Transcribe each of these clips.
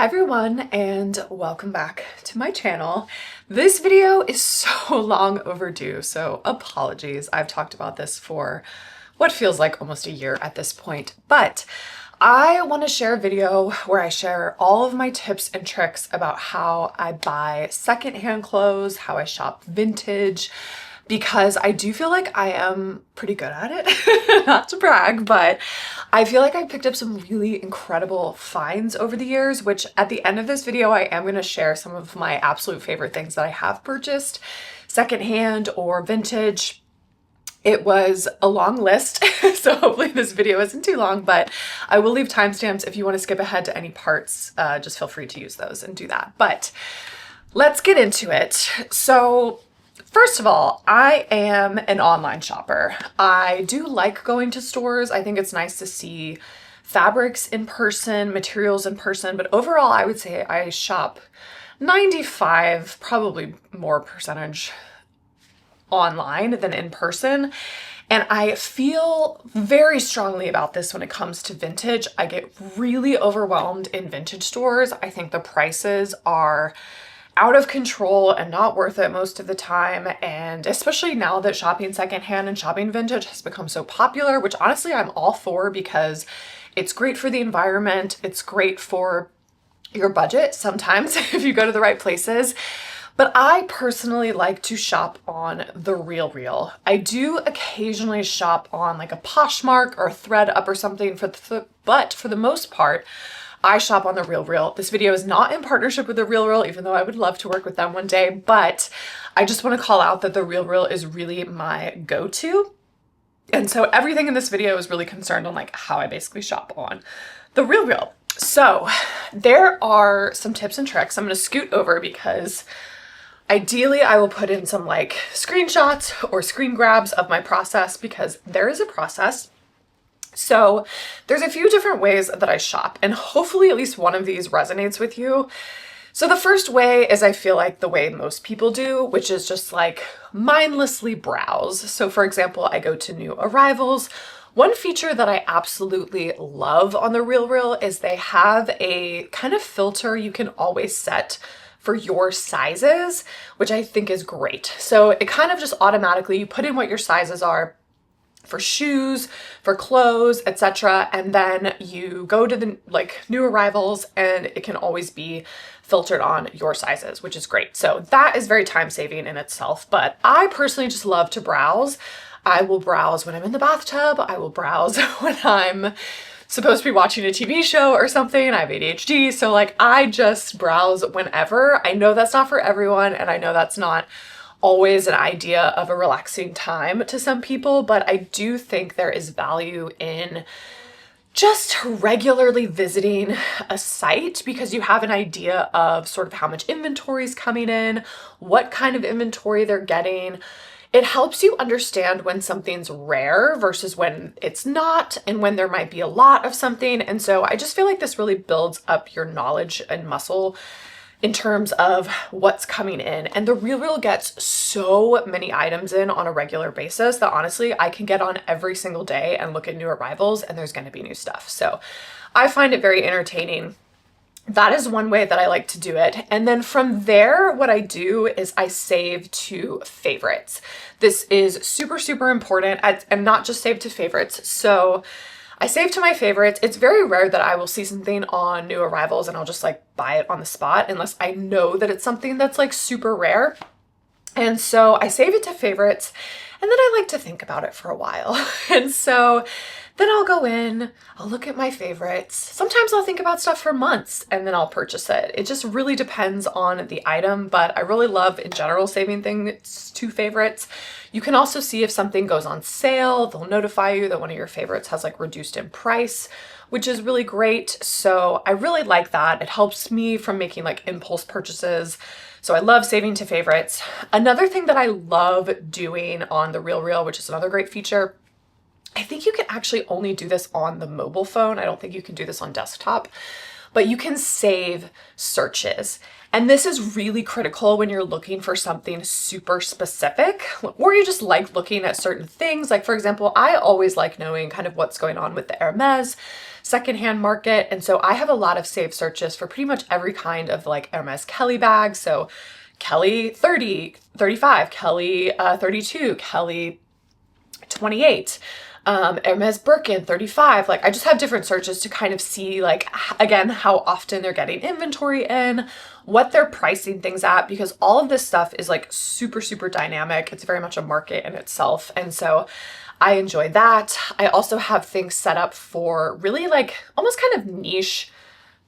Hi everyone, and welcome back to my channel. This video is so long overdue, so apologies. I've talked about this for what feels like almost a year at this point, but I want to share a video where I share all of my tips and tricks about how I buy secondhand clothes, how I shop vintage, because I do feel like I am pretty good at it. Not to brag, but I feel like I picked up some really incredible finds over the years, which at the end of this video, I am going to share some of my absolute favorite things that I have purchased secondhand or vintage. It was a long list, so hopefully this video isn't too long, but I will leave timestamps if you want to skip ahead to any parts. Just feel free to use those and do that. But let's get into it. So first of all, I am an online shopper. I do like going to stores. I think it's nice to see fabrics in person, materials in person, but overall I would say I shop 95, probably more percentage online than in person. And I feel very strongly about this when it comes to vintage. I get really overwhelmed in vintage stores. I think the prices are out of control and not worth it most of the time. And especially now that shopping secondhand and shopping vintage has become so popular, which honestly I'm all for because it's great for the environment. It's great for your budget sometimes if you go to the right places. But I personally like to shop on the RealReal. I do occasionally shop on like a Poshmark or a ThreadUp or something, but for the most part, I shop on the RealReal. This video is not in partnership with the RealReal, even though I would love to work with them one day, but I just want to call out that the RealReal is really my go-to. And so everything in this video is really concerned on like how I basically shop on the RealReal. So there are some tips and tricks. I'm going to scoot over because ideally I will put in some like screenshots or screen grabs of my process because there is a process. So there's a few different ways that I shop, and hopefully at least one of these resonates with you. So the first way is I feel like the way most people do, which is just like mindlessly browse. So for example, I go to new arrivals. One feature that I absolutely love on the RealReal is they have a kind of filter you can always set for your sizes, which I think is great. So it kind of just automatically, you put in what your sizes are for shoes, for clothes, etc. And then you go to the like new arrivals and it can always be filtered on your sizes, which is great. So that is very time saving in itself. But I personally just love to browse. I will browse when I'm in the bathtub. I will browse when I'm supposed to be watching a TV show or something. I have ADHD. So like I just browse whenever. I know that's not for everyone. And I know that's not always an idea of a relaxing time to some people, but I do think there is value in just regularly visiting a site because you have an idea of sort of how much inventory is coming in, what kind of inventory they're getting. It helps you understand when something's rare versus when it's not, and when there might be a lot of something. And so I just feel like this really builds up your knowledge and muscle in terms of what's coming in. And the RealReal gets so many items in on a regular basis that honestly, I can get on every single day and look at new arrivals and there's gonna be new stuff. So I find it very entertaining. That is one way that I like to do it. And then from there, what I do is I save to favorites. This is super, super important, and not just save to favorites. So I save to my favorites. It's very rare that I will see something on new arrivals and I'll just like buy it on the spot unless I know that it's something that's like super rare. And so I save it to favorites and then I like to think about it for a while. And so then I'll go in, I'll look at my favorites. Sometimes I'll think about stuff for months and then I'll purchase it. It just really depends on the item, but I really love in general saving things to favorites. You can also see if something goes on sale, they'll notify you that one of your favorites has like reduced in price, which is really great. So I really like that. It helps me from making like impulse purchases. So I love saving to favorites. Another thing that I love doing on the RealReal, which is another great feature, I think you can actually only do this on the mobile phone. I don't think you can do this on desktop. but you can save searches. And this is really critical when you're looking for something super specific, or you just like looking at certain things. Like, for example, I always like knowing kind of what's going on with the Hermes secondhand market. And so I have a lot of saved searches for pretty much every kind of like Hermes Kelly bag. So Kelly 30, 35, Kelly 32, Kelly 28. Hermes Birkin 35. Like, I just have different searches to kind of see, like, again, how often they're getting inventory in, what they're pricing things at, because all of this stuff is like super, super dynamic. It's very much a market in itself. And so I enjoy that. I also have things set up for really like almost kind of niche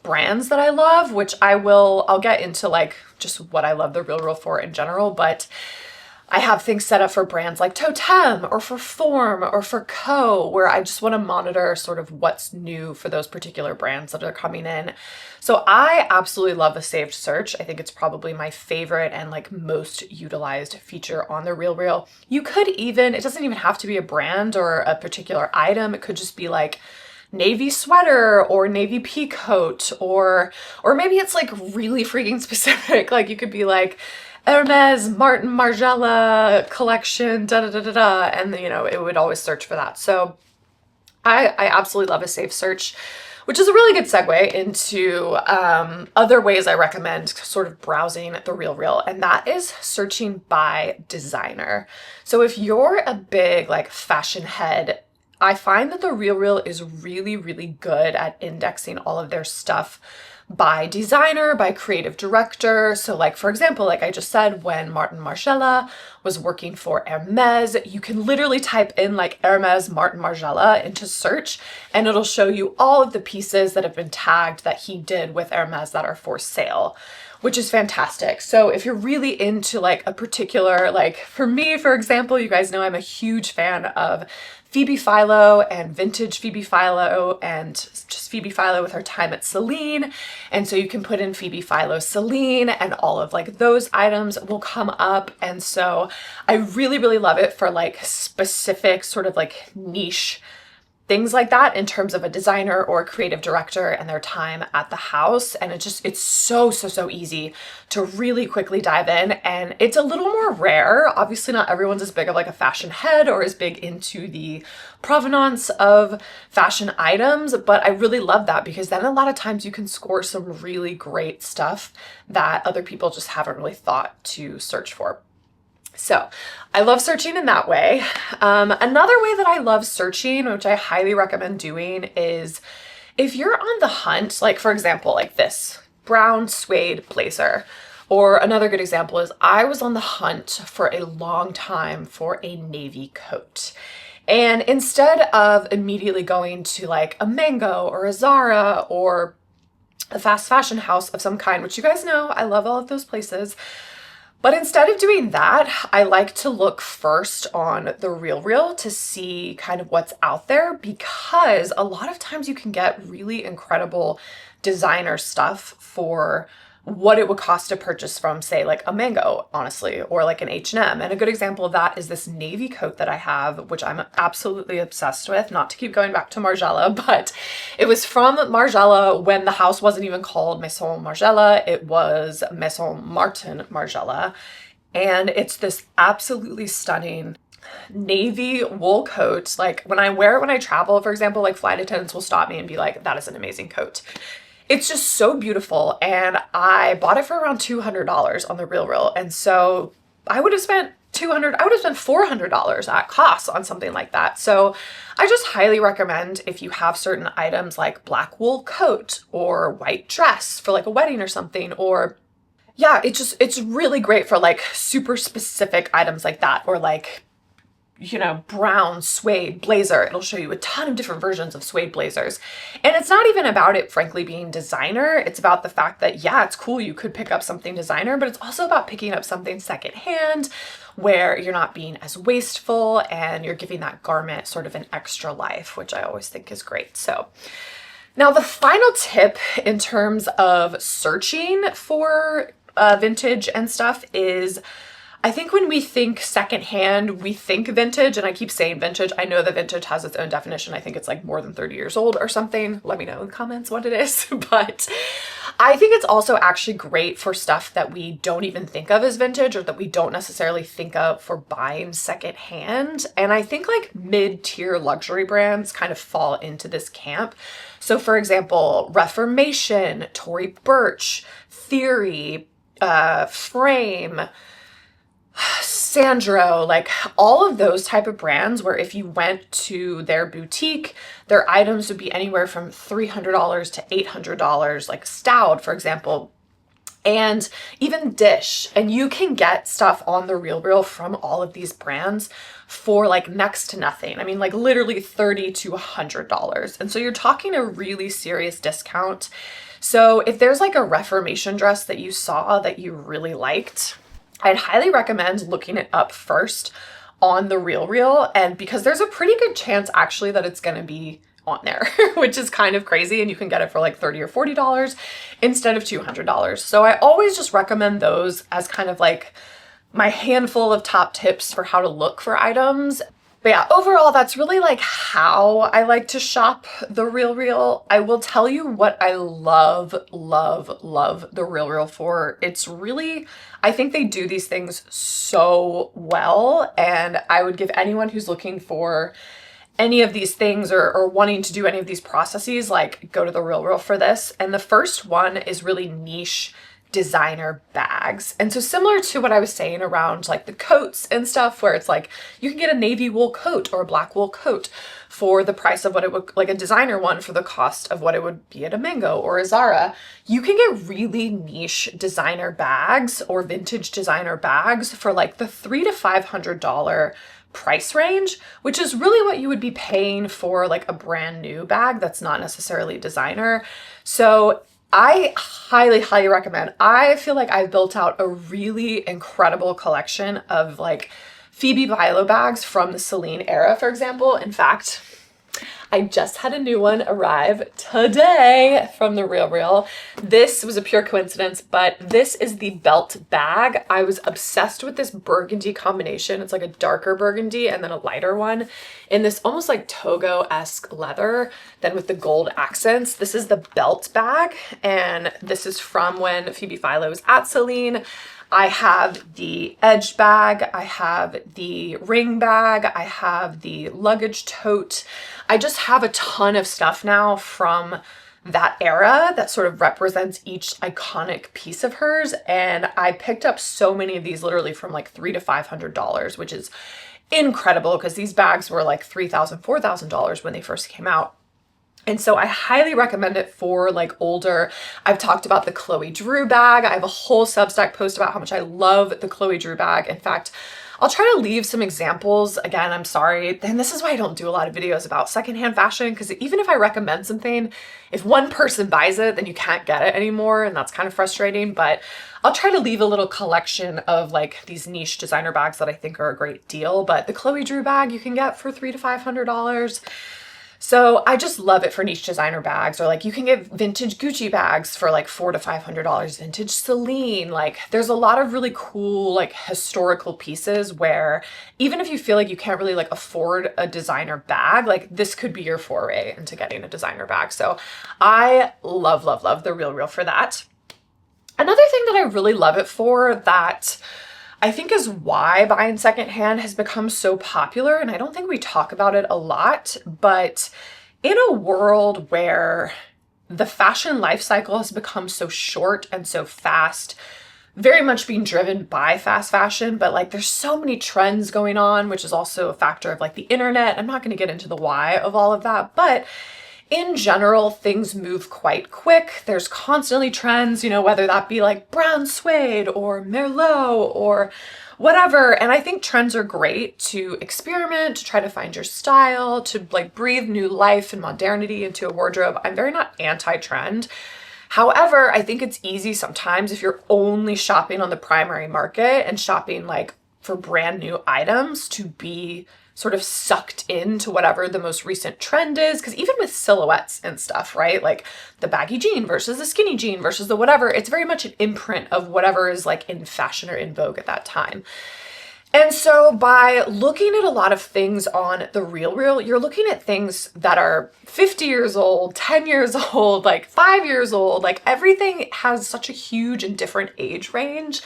brands that I love, which I'll get into like just what I love the RealReal for in general, but I have things set up for brands like Totem or for Form or for Co, where I just want to monitor sort of what's new for those particular brands that are coming in. So I absolutely love a saved search. I think it's probably my favorite and like most utilized feature on the RealReal. You could even, it doesn't even have to be a brand or a particular item. It could just be like navy sweater or navy pea coat, or maybe it's like really freaking specific. Like you could be like Hermes Martin Margiela collection, da da da da da, and you know, it would always search for that. So I absolutely love a safe search, which is a really good segue into other ways I recommend sort of browsing the RealReal, and that is searching by designer. So if you're a big like fashion head, I find that the RealReal is really, really good at indexing all of their stuff by designer, by creative director. So like, for example, like I just said, when Martin Margiela was working for Hermes, you can literally type in like Hermes Martin Margiela into search, and it'll show you all of the pieces that have been tagged that he did with Hermes that are for sale, which is fantastic. So if you're really into like a particular, like for me, for example, you guys know I'm a huge fan of Phoebe Philo and vintage Phoebe Philo, and just Phoebe Philo with her time at Celine. And so you can put in Phoebe Philo Celine and all of like those items will come up. And so I really, really love it for like specific sort of like niche things like that in terms of a designer or a creative director and their time at the house. And it's so easy to really quickly dive in. And it's a little more rare. Obviously not everyone's as big of like a fashion head or as big into the provenance of fashion items, but I really love that because then a lot of times you can score some really great stuff that other people just haven't really thought to search for. So I love searching in that way. Another way that I love searching, which I highly recommend doing, is if you're on the hunt, like for example, like this brown suede blazer, or another good example is I was on the hunt for a long time for a navy coat. And instead of immediately going to like a Mango or a Zara or a fast fashion house of some kind, which you guys know, I love all of those places. But instead of doing that, I like to look first on the RealReal to see kind of what's out there, because a lot of times you can get really incredible designer stuff for what it would cost to purchase from, say, like a Mango, honestly, or like an H&M. And a good example of that is this navy coat that I have, which I'm absolutely obsessed with. Not to keep going back to Margiela, but it was from Margiela when the house wasn't even called Maison Margiela. It was Maison Martin Margiela. And it's this absolutely stunning navy wool coat. Like when I wear it when I travel, for example, like flight attendants will stop me and be like, that is an amazing coat. It's just so beautiful, and I bought it for around $200 on the RealReal, and so I would have spent $400 at cost on something like that. So I just highly recommend, if you have certain items like black wool coat or white dress for like a wedding or something, or yeah, it's really great for like super specific items like that, or like, you know, brown suede blazer. It'll show you a ton of different versions of suede blazers. And it's not even about it, frankly, being designer. It's about the fact that, yeah, it's cool, you could pick up something designer, but it's also about picking up something secondhand where you're not being as wasteful and you're giving that garment sort of an extra life, which I always think is great. So now the final tip in terms of searching for vintage and stuff is I think when we think secondhand, we think vintage, and I keep saying vintage. I know that vintage has its own definition. I think it's like more than 30 years old or something. Let me know in the comments what it is. But I think it's also actually great for stuff that we don't even think of as vintage or that we don't necessarily think of for buying secondhand. And I think like mid-tier luxury brands kind of fall into this camp. So for example, Reformation, Tory Burch, Theory, Frame, Sandro, like all of those type of brands where if you went to their boutique, their items would be anywhere from $300 to $800, like Stout, for example, and even Dish. And you can get stuff on the RealReal from all of these brands for like next to nothing. I mean, like literally $30 to $100. And so you're talking a really serious discount. So if there's like a Reformation dress that you saw that you really liked, I'd highly recommend looking it up first on the RealReal, and because there's a pretty good chance actually that it's going to be on there, which is kind of crazy, and you can get it for like $30 or $40 instead of $200. So I always just recommend those as kind of like my handful of top tips for how to look for items. But yeah, overall, that's really like how I like to shop the RealReal. I will tell you what I love, love, love the RealReal for. It's really, I think they do these things so well. And I would give anyone who's looking for any of these things or wanting to do any of these processes, like go to the RealReal for this. And the first one is really niche designer bags. And so similar to what I was saying around like the coats and stuff, where it's like you can get a navy wool coat or a black wool coat for the price of what it would, like a designer one for the cost of what it would be at a Mango or a Zara. You can get really niche designer bags or vintage designer bags for like the $300 to $500 price range, which is really what you would be paying for like a brand new bag that's not necessarily designer. So I highly, highly recommend. I feel like I've built out a really incredible collection of like Phoebe Philo bags from the Celine era, for example. In fact, I just had a new one arrive today from the RealReal. This was a pure coincidence, but this is the belt bag. I was obsessed with this burgundy combination. It's like a darker burgundy and then a lighter one in this almost like Togo-esque leather, then with the gold accents. This is the belt bag, and this is from when Phoebe Philo was at Celine. I have the edge bag, I have the ring bag, I have the luggage tote. I just have a ton of stuff now from that era that sort of represents each iconic piece of hers. And I picked up so many of these literally from like $300 to $500, which is incredible because these bags were like $3,000, $4,000 when they first came out. And so I highly recommend it for like older. I've talked about the Chloe Drew bag. I have a whole Substack post about how much I love the Chloe Drew bag. In fact, I'll try to leave some examples. Again, I'm sorry. And this is why I don't do a lot of videos about secondhand fashion, because even if I recommend something, if one person buys it, then you can't get it anymore. And that's kind of frustrating. But I'll try to leave a little collection of like these niche designer bags that I think are a great deal. But the Chloe Drew bag you can get for $300 to $500. So I just love it for niche designer bags, or like you can get vintage Gucci bags for like $400 to $500, vintage Celine. Like there's a lot of really cool like historical pieces where even if you feel like you can't really like afford a designer bag, like this could be your foray into getting a designer bag. So I love, love, love the RealReal for that. Another thing that I really love it for that I think is why buying secondhand has become so popular, and I don't think we talk about it a lot, but in a world where the fashion life cycle has become so short and so fast, very much being driven by fast fashion, but like there's so many trends going on, which is also a factor of like the internet. I'm not going to get into the why of all of that, but in general, things move quite quick. There's constantly trends, you know, whether that be like brown suede or Merlot or whatever. And I think trends are great to experiment, to try to find your style, to like breathe new life and modernity into a wardrobe. I'm very not anti-trend. However, I think it's easy sometimes if you're only shopping on the primary market and shopping like for brand new items to be sort of sucked into whatever the most recent trend is. Because even with silhouettes and stuff, right? Like the baggy jean versus the skinny jean versus the whatever, it's very much an imprint of whatever is like in fashion or in vogue at that time. And so by looking at a lot of things on the RealReal, you're looking at things that are 50 years old, 10 years old, like 5 years old, like everything has such a huge and different age range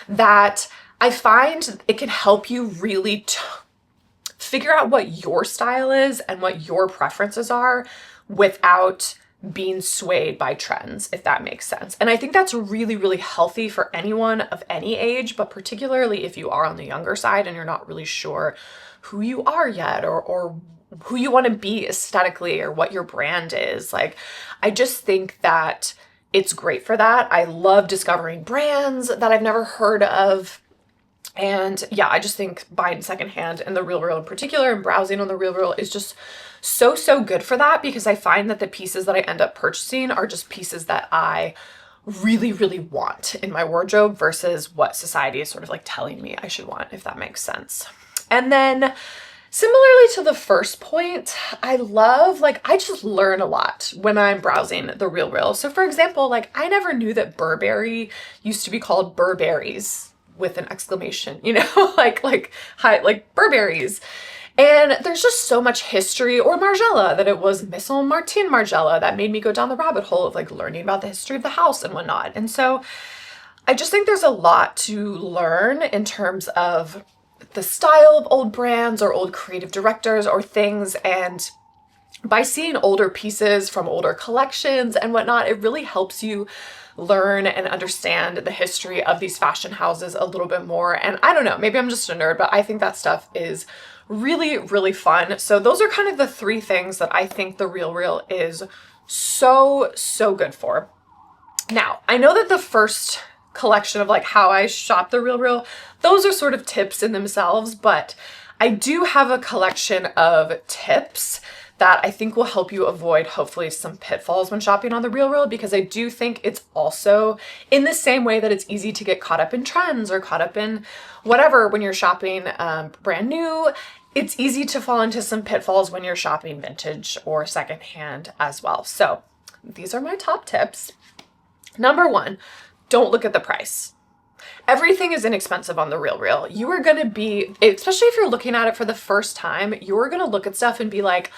that I find it can help you really figure out what your style is and what your preferences are without being swayed by trends, if that makes sense. And I think that's really, really healthy for anyone of any age, but particularly if you are on the younger side and you're not really sure who you are yet or who you want to be aesthetically or what your brand is. Like, I just think that it's great for that. I love discovering brands that I've never heard of. And yeah, I just think buying secondhand and the RealReal in particular and browsing on the RealReal is just so good for that, because I find that the pieces that I end up purchasing are just pieces that I really, really want in my wardrobe versus what society is sort of like telling me I should want, if that makes sense. And then similarly to the first point, I love, like, I just learn a lot when I'm browsing the RealReal. So for example, like, I never knew that Burberry used to be called Burberries with an exclamation, you know, like Burberries. And there's just so much history, or Margiela, that it was Maison Margiela that made me go down the rabbit hole of like learning about the history of the house and whatnot. And so I just think there's a lot to learn in terms of the style of old brands or old creative directors or things. And by seeing older pieces from older collections and whatnot, it really helps you learn and understand the history of these fashion houses a little bit more. And I don't know, maybe I'm just a nerd, but I think that stuff is really, really fun. So those are kind of the three things that I think the RealReal is so good for. Now, I know that the first collection of like how I shop the RealReal, those are sort of tips in themselves, but I do have a collection of tips that I think will help you avoid hopefully some pitfalls when shopping on the RealReal, because I do think it's also in the same way that it's easy to get caught up in trends or caught up in whatever when you're shopping brand new. It's easy to fall into some pitfalls when you're shopping vintage or secondhand as well. So these are my top tips. Number one, don't look at the price. Everything is inexpensive on the RealReal. You are going to be, especially if you're looking at it for the first time, you're going to look at stuff and be like,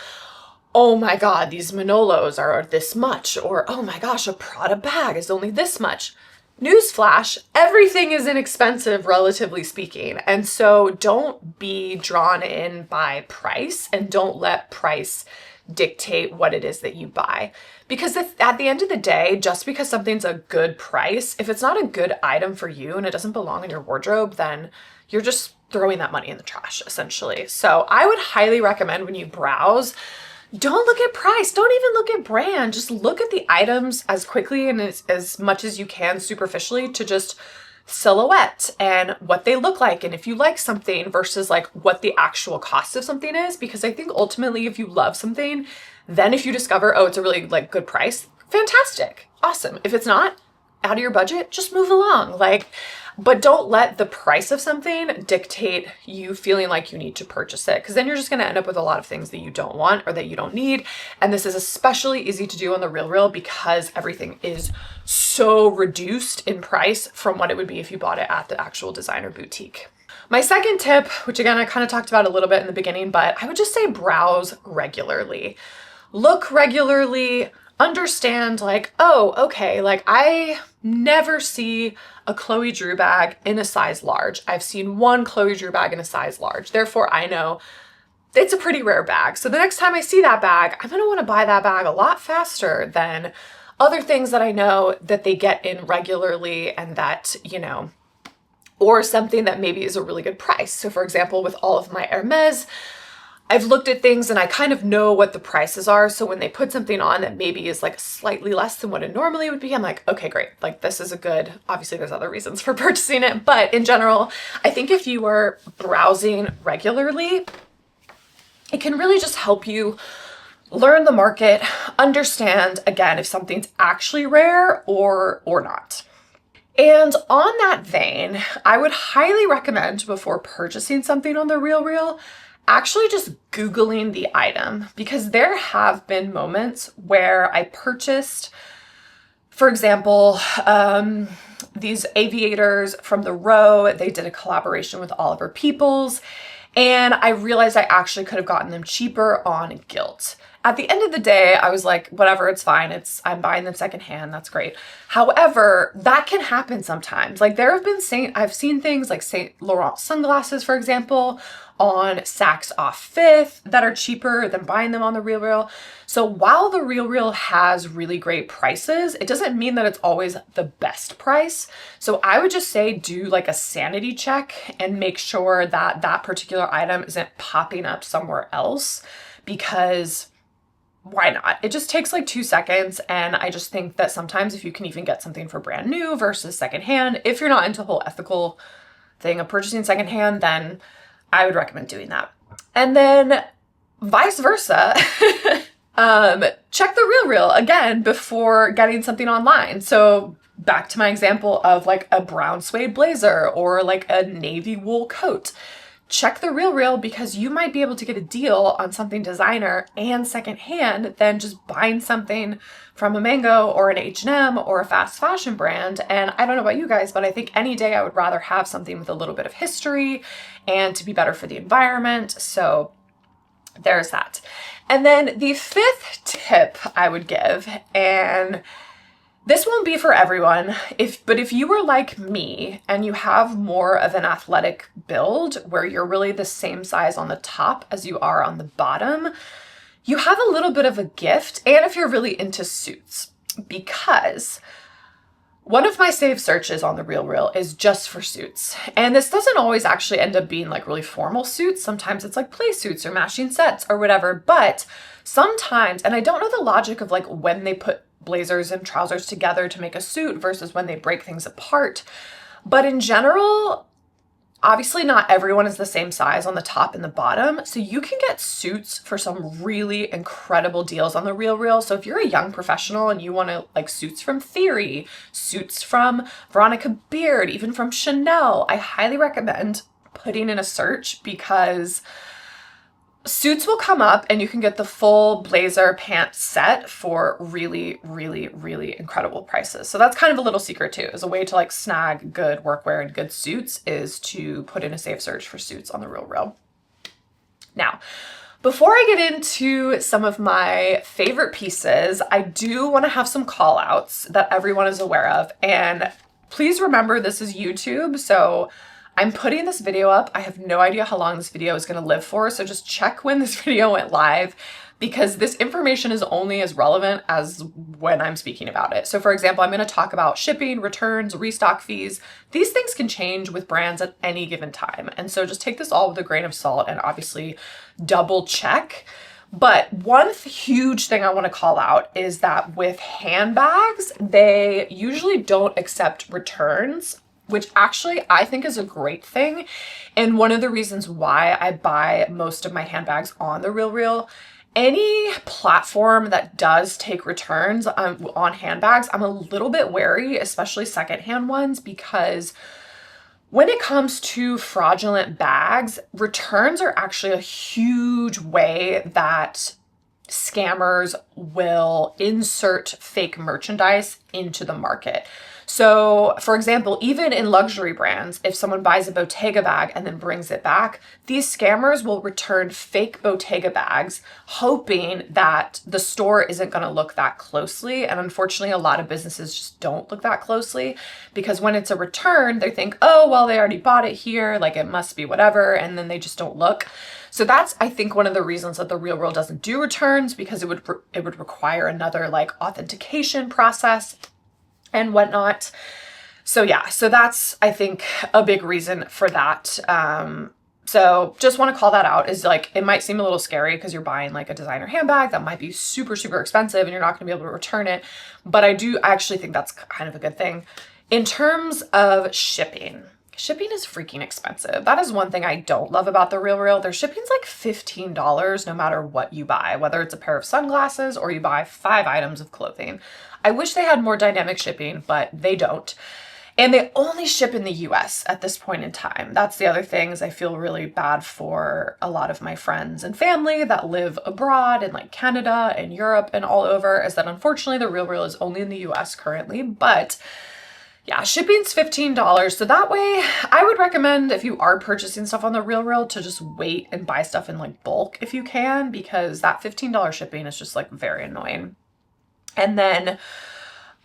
oh my God, these Manolos are this much, or oh my gosh, a Prada bag is only this much. Newsflash, everything is inexpensive, relatively speaking. And so don't be drawn in by price, and don't let price dictate what it is that you buy. Because at the end of the day, just because something's a good price, if it's not a good item for you and it doesn't belong in your wardrobe, then you're just throwing that money in the trash, essentially. So I would highly recommend when you browse, don't look at price. Don't even look at brand. Just look at the items as quickly and as much as you can superficially to just silhouette and what they look like. And if you like something versus like what the actual cost of something is, because I think ultimately if you love something, then if you discover, oh, it's a really like good price, fantastic, awesome. If it's not out of your budget, just move along. Like, but don't let the price of something dictate you feeling like you need to purchase it, because then you're just going to end up with a lot of things that you don't want or that you don't need. And this is especially easy to do on the RealReal because everything is so reduced in price from what it would be if you bought it at the actual designer boutique. My second tip, which again, I kind of talked about a little bit in the beginning, but I would just say browse regularly. Look regularly, understand like, oh, okay, like I never see a Chloe Drew bag in a size large. I've seen one Chloe Drew bag in a size large. Therefore, I know it's a pretty rare bag. So the next time I see that bag, I'm going to want to buy that bag a lot faster than other things that I know that they get in regularly and that, you know, or something that maybe is a really good price. So for example, with all of my Hermes, I've looked at things and I kind of know what the prices are. So when they put something on that maybe is like slightly less than what it normally would be, I'm like, okay, great. Like this is a good, obviously there's other reasons for purchasing it, but in general, I think if you are browsing regularly, it can really just help you learn the market, understand again, if something's actually rare or not. And on that vein, I would highly recommend before purchasing something on the RealReal, actually just Googling the item, because there have been moments where I purchased, for example, these aviators from the Row. They did a collaboration with Oliver Peoples, and I realized I actually could have gotten them cheaper on Gilt. At the end of the day, I was like, whatever, it's fine. I'm buying them secondhand. That's great. However, that can happen sometimes. Like I've seen things like Saint Laurent sunglasses, for example, on Saks off Fifth that are cheaper than buying them on the RealReal. So while the RealReal has really great prices, it doesn't mean that it's always the best price. So I would just say do like a sanity check and make sure that that particular item isn't popping up somewhere else, because why not? It just takes like 2 seconds. And I just think that sometimes if you can even get something for brand new versus secondhand, if you're not into the whole ethical thing of purchasing secondhand, then I would recommend doing that. And then vice versa, check the RealReal again before getting something online. So back to my example of like a brown suede blazer or like a navy wool coat. Check the RealReal, because you might be able to get a deal on something designer and secondhand than just buying something from a Mango or an H&M or a fast fashion brand. And I don't know about you guys, but I think any day I would rather have something with a little bit of history and to be better for the environment. So there's that. And then the fifth tip I would give, and this won't be for everyone, but if you were like me and you have more of an athletic build where you're really the same size on the top as you are on the bottom, you have a little bit of a gift. And if you're really into suits, because one of my saved searches on the RealReal is just for suits. And this doesn't always actually end up being like really formal suits. Sometimes it's like play suits or matching sets or whatever. But sometimes, and I don't know the logic of like when they put blazers and trousers together to make a suit versus when they break things apart. But in general, obviously not everyone is the same size on the top and the bottom. So you can get suits for some really incredible deals on the RealReal. So if you're a young professional and you want to like suits from Theory, suits from Veronica Beard, even from Chanel, I highly recommend putting in a search, because suits will come up and you can get the full blazer pants set for really, really, really incredible prices. So that's kind of a little secret too, is a way to like snag good workwear and good suits is to put in a safe search for suits on the RealReal. Now, before I get into some of my favorite pieces, I do want to have some call outs that everyone is aware of. And please remember, this is YouTube, so I'm putting this video up. I have no idea how long this video is going to live for, so just check when this video went live, because this information is only as relevant as when I'm speaking about it. So for example, I'm going to talk about shipping, returns, restock fees. These things can change with brands at any given time. And so just take this all with a grain of salt and obviously double check. But one huge thing I want to call out is that with handbags, they usually don't accept returns, which actually I think is a great thing. And one of the reasons why I buy most of my handbags on the RealReal. Any platform that does take returns on handbags, I'm a little bit wary, especially secondhand ones, because when it comes to fraudulent bags, returns are actually a huge way that scammers will insert fake merchandise into the market. So for example, even in luxury brands, if someone buys a Bottega bag and then brings it back, these scammers will return fake Bottega bags, hoping that the store isn't going to look that closely. And unfortunately, a lot of businesses just don't look that closely, because when it's a return, they think, oh, well, they already bought it here, like it must be whatever. And then they just don't look. So that's, I think, one of the reasons that the RealReal doesn't do returns, because it would require another like authentication process and whatnot. So yeah, so that's, I think, a big reason for that. So just want to call that out, is like, it might seem a little scary because you're buying like a designer handbag that might be super, super expensive and you're not going to be able to return it. But I actually think that's kind of a good thing. In terms of shipping is freaking expensive. That is one thing I don't love about the RealReal. Their shipping's like $15 no matter what you buy, whether it's a pair of sunglasses or you buy 5 items of clothing. I wish they had more dynamic shipping, but they don't. And they only ship in the US at this point in time. That's the other thing, is I feel really bad for a lot of my friends and family that live abroad in like Canada and Europe and all over, is that unfortunately the RealReal is only in the US currently. But yeah, shipping's $15. So that way I would recommend, if you are purchasing stuff on the RealReal, to just wait and buy stuff in like bulk if you can, because that $15 shipping is just like very annoying. And then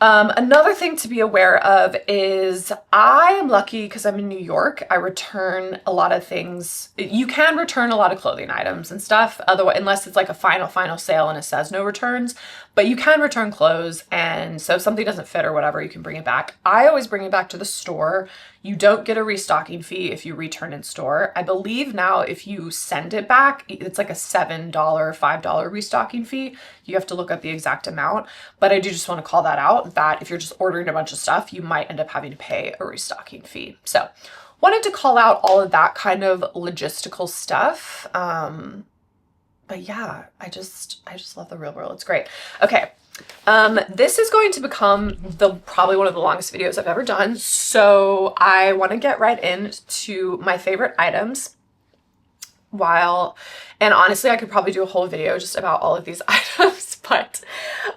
another thing to be aware of is I am lucky because I'm in New York. I return a lot of things. You can return a lot of clothing items and stuff, otherwise, unless it's like a final sale and it says no returns, but you can return clothes. And so if something doesn't fit or whatever, you can bring it back. I always bring it back to the store. You don't get a restocking fee if you return in store. I believe now if you send it back, it's like a $7, $5 restocking fee. You have to look up the exact amount, but I do just want to call that out, that if you're just ordering a bunch of stuff, you might end up having to pay a restocking fee. So wanted to call out all of that kind of logistical stuff. But yeah, I just love the RealReal. It's great. Okay. This is going to become probably one of the longest videos I've ever done. So I want to get right into my favorite items. And honestly, I could probably do a whole video just about all of these items, but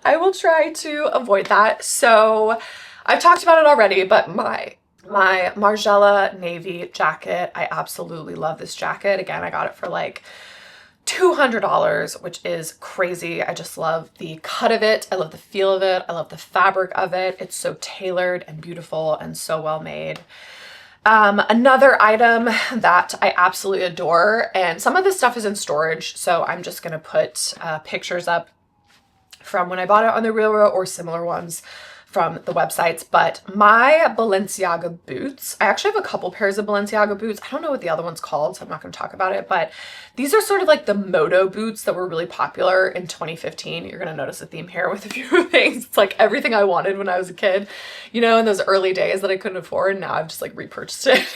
I will try to avoid that. So I've talked about it already, but my Margiela navy jacket, I absolutely love this jacket. Again, I got it for like $200, which is crazy. I just love the cut of it. I love the feel of it. I love the fabric of it. It's so tailored and beautiful and so well made. Another item that I absolutely adore, and some of this stuff is in storage, so I'm just going to put pictures up from when I bought it on the RealReal or similar ones from the websites. But my Balenciaga boots, I actually have a couple pairs of Balenciaga boots. I don't know what the other one's called, so I'm not going to talk about it, but these are sort of like the moto boots that were really popular in 2015. You're going to notice a theme here with a few things. It's like everything I wanted when I was a kid, you know, in those early days that I couldn't afford. Now I've just like repurchased it.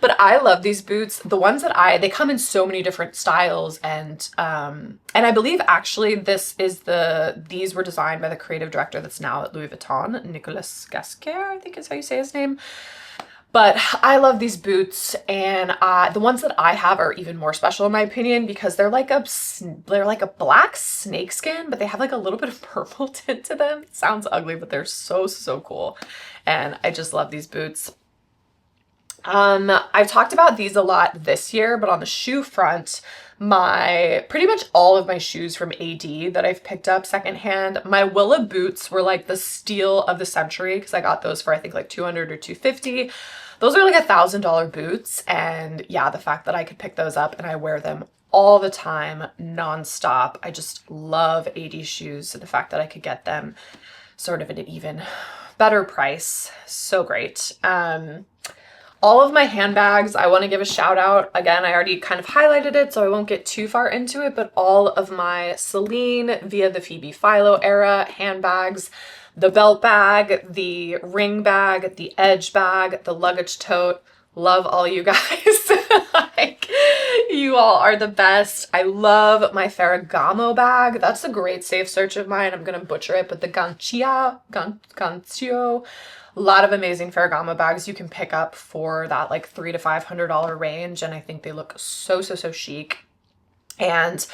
But I love these boots. The ones that they come in so many different styles, and I believe actually these were designed by the creative director that's now at Louis Vuitton, Nicolas Gasquet, I think is how you say his name. But I love these boots, and the ones that I have are even more special in my opinion, because they're like a black snakeskin, but they have like a little bit of purple tint to them. It sounds ugly, but they're so cool, and I just love these boots. I've talked about these a lot this year, but on the shoe front, pretty much all of my shoes from AD that I've picked up secondhand, my Willa boots were like the steal of the century, because I got those for I think like $200 or $250. Those are like $1,000 boots, and yeah, the fact that I could pick those up and I wear them all the time, nonstop. I just love AD shoes, so the fact that I could get them sort of at an even better price, so great. All of my handbags, I want to give a shout out. Again, I already kind of highlighted it, so I won't get too far into it, but all of my Celine via the Phoebe Philo era handbags, the belt bag, the ring bag, the edge bag, the luggage tote, love all you guys. Like, you all are the best. I love my Ferragamo bag. That's a great safe search of mine. I'm going to butcher it, but the Gancio, a lot of amazing Ferragamo bags you can pick up for that like $300 to $500 range, and I think they look so chic. And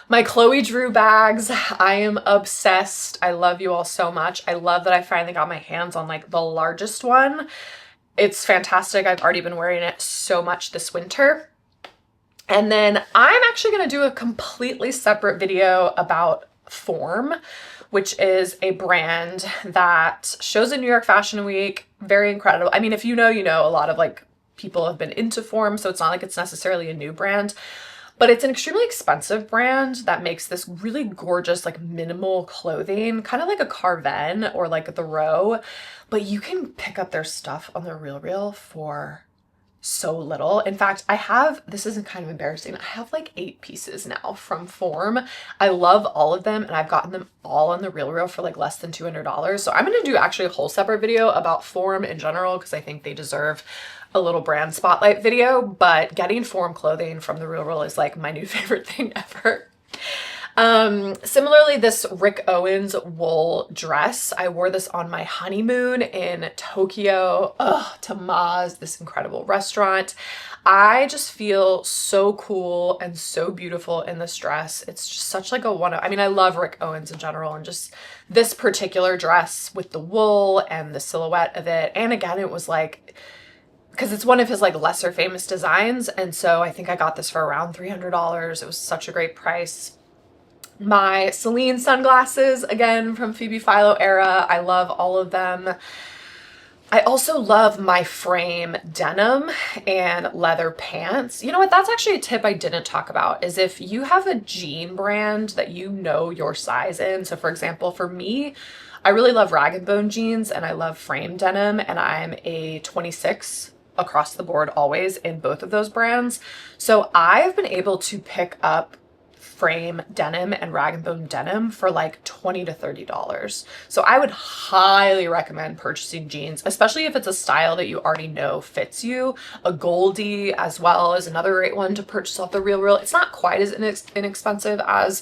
my Chloe Drew bags, I am obsessed. I love you all so much. I love that I finally got my hands on like the largest one. It's fantastic. I've already been wearing it so much this winter. And then I'm actually going to do a completely separate video about Form, which is a brand that shows in New York Fashion Week. Very incredible. I mean, if you know, you know, a lot of like people have been into Form, so it's not like it's necessarily a new brand, but it's an extremely expensive brand that makes this really gorgeous, like minimal clothing, kind of like a Carven or like the Row, but you can pick up their stuff on the RealReal for so little. In fact, this isn't kind of embarrassing, I have like 8 pieces now from Form. I love all of them, and I've gotten them all on the RealReal for like less than $200. So I'm going to do actually a whole separate video about Form in general, because I think they deserve a little brand spotlight video, but getting Form clothing from the RealReal is like my new favorite thing ever. Similarly, this Rick Owens wool dress, I wore this on my honeymoon in Tokyo, to Ma's, this incredible restaurant. I just feel so cool and so beautiful in this dress. It's just such like a one of, I mean, I love Rick Owens in general, and just this particular dress with the wool and the silhouette of it. And again, it was like, because it's one of his like lesser famous designs. And so I think I got this for around $300. It was such a great price. My Celine sunglasses, again, from Phoebe Philo era. I love all of them. I also love my frame denim and leather pants. You know what? That's actually a tip I didn't talk about, is if you have a jean brand that you know your size in. So for example, for me, I really love Rag & Bone jeans and I love frame denim, and I'm a 26 across the board always in both of those brands. So I've been able to pick up frame denim and Rag & Bone denim for like $20 to $30. So I would highly recommend purchasing jeans, especially if it's a style that you already know fits you. A Goldie as well is another great one to purchase off the RealReal. It's not quite as inexpensive as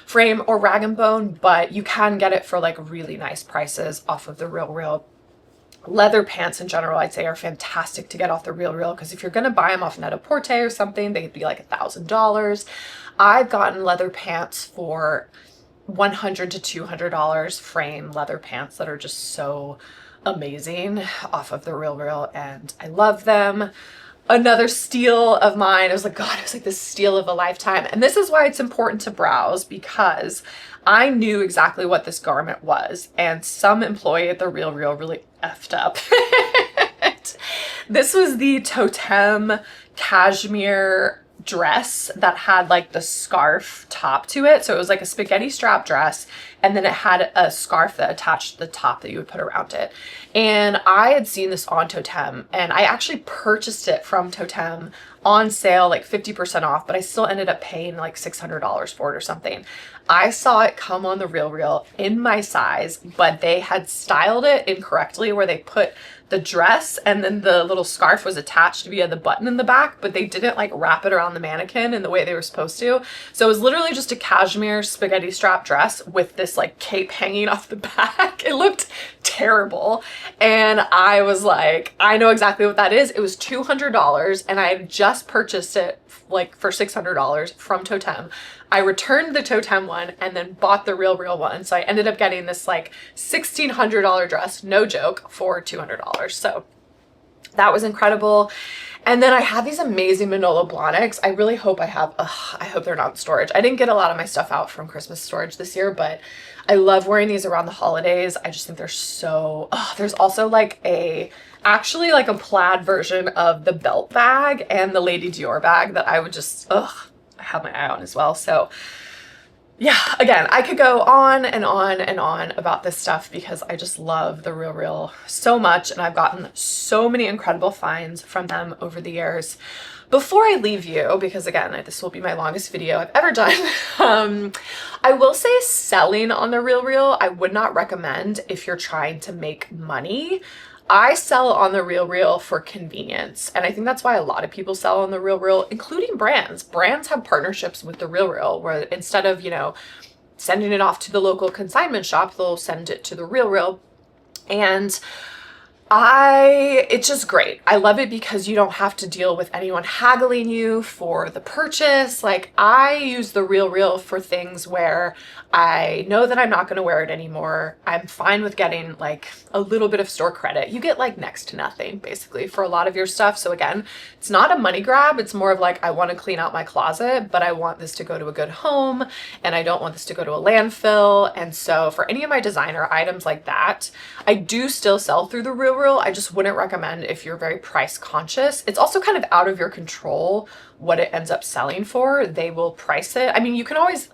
frame or Rag & Bone, but you can get it for like really nice prices off of the RealReal. Leather pants in general, I'd say, are fantastic to get off the RealReal, because if you're going to buy them off Net-a-Porter or something, they'd be like $1,000. I've gotten leather pants for $100 to $200, frame leather pants that are just so amazing off of the RealReal, and I love them. Another steal of mine, I was like, God, it was like this steal of a lifetime. And this is why it's important to browse, because I knew exactly what this garment was, and some employee at the RealReal really effed up. This was the Totem cashmere dress that had like the scarf top to it. So it was like a spaghetti strap dress, and then it had a scarf that attached to the top that you would put around it. And I had seen this on Totem, and I actually purchased it from Totem on sale, like 50% off, but I still ended up paying like $600 for it or something. I saw it come on the RealReal in my size, but they had styled it incorrectly, where they put the dress and then the little scarf was attached via the button in the back, but they didn't like wrap it around the mannequin in the way they were supposed to. So it was literally just a cashmere spaghetti strap dress with this like cape hanging off the back. It looked terrible. And I was like, I know exactly what that is. It was $200, and I had just purchased it like for $600 from Totem. I returned the Totem one and then bought the RealReal one. So I ended up getting this like $1,600 dress, no joke, for $200. So that was incredible. And then I have these amazing Manolo Blahniks. I really hope I have, I hope they're not in storage. I didn't get a lot of my stuff out from Christmas storage this year, but I love wearing these around the holidays. I just think they're so, there's also like actually like a plaid version of the belt bag and the Lady Dior bag that I would just, I have my eye on as well. So yeah, again, I could go on and on and on about this stuff because I just love the RealReal so much, and I've gotten so many incredible finds from them over the years. Before I leave you, because again, this will be my longest video I've ever done, I will say selling on the RealReal, I would not recommend if you're trying to make money. I sell on the RealReal for convenience, and I think that's why a lot of people sell on the RealReal, including brands. Brands have partnerships with the RealReal where instead of, sending it off to the local consignment shop, they'll send it to the RealReal. And it's just great. I love it because you don't have to deal with anyone haggling you for the purchase. Like, I use the RealReal for things where I know that I'm not going to wear it anymore. I'm fine with getting like a little bit of store credit. You get like next to nothing basically for a lot of your stuff. So again, it's not a money grab. It's more of like, I want to clean out my closet, but I want this to go to a good home and I don't want this to go to a landfill. And so for any of my designer items like that, I do still sell through the RealReal. I just wouldn't recommend if you're very price conscious. It's also kind of out of your control what it ends up selling for. They will price it. I mean, you can always,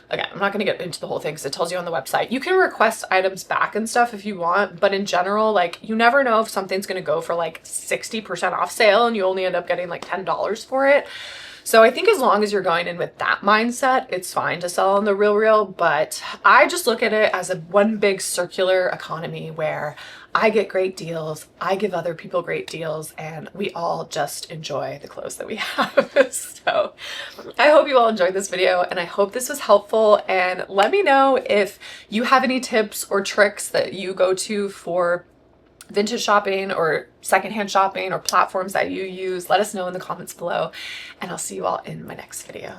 again, I'm not going to get into the whole thing because it tells you on the website. You can request items back and stuff if you want, but in general, like, you never know if something's going to go for like 60% off sale and you only end up getting like $10 for it. So I think as long as you're going in with that mindset, it's fine to sell on the RealReal, but I just look at it as a one big circular economy where I get great deals, I give other people great deals, and we all just enjoy the clothes that we have. So I hope you all enjoyed this video, and I hope this was helpful, and let me know if you have any tips or tricks that you go to for vintage shopping or secondhand shopping or platforms that you use. Let us know in the comments below, and I'll see you all in my next video.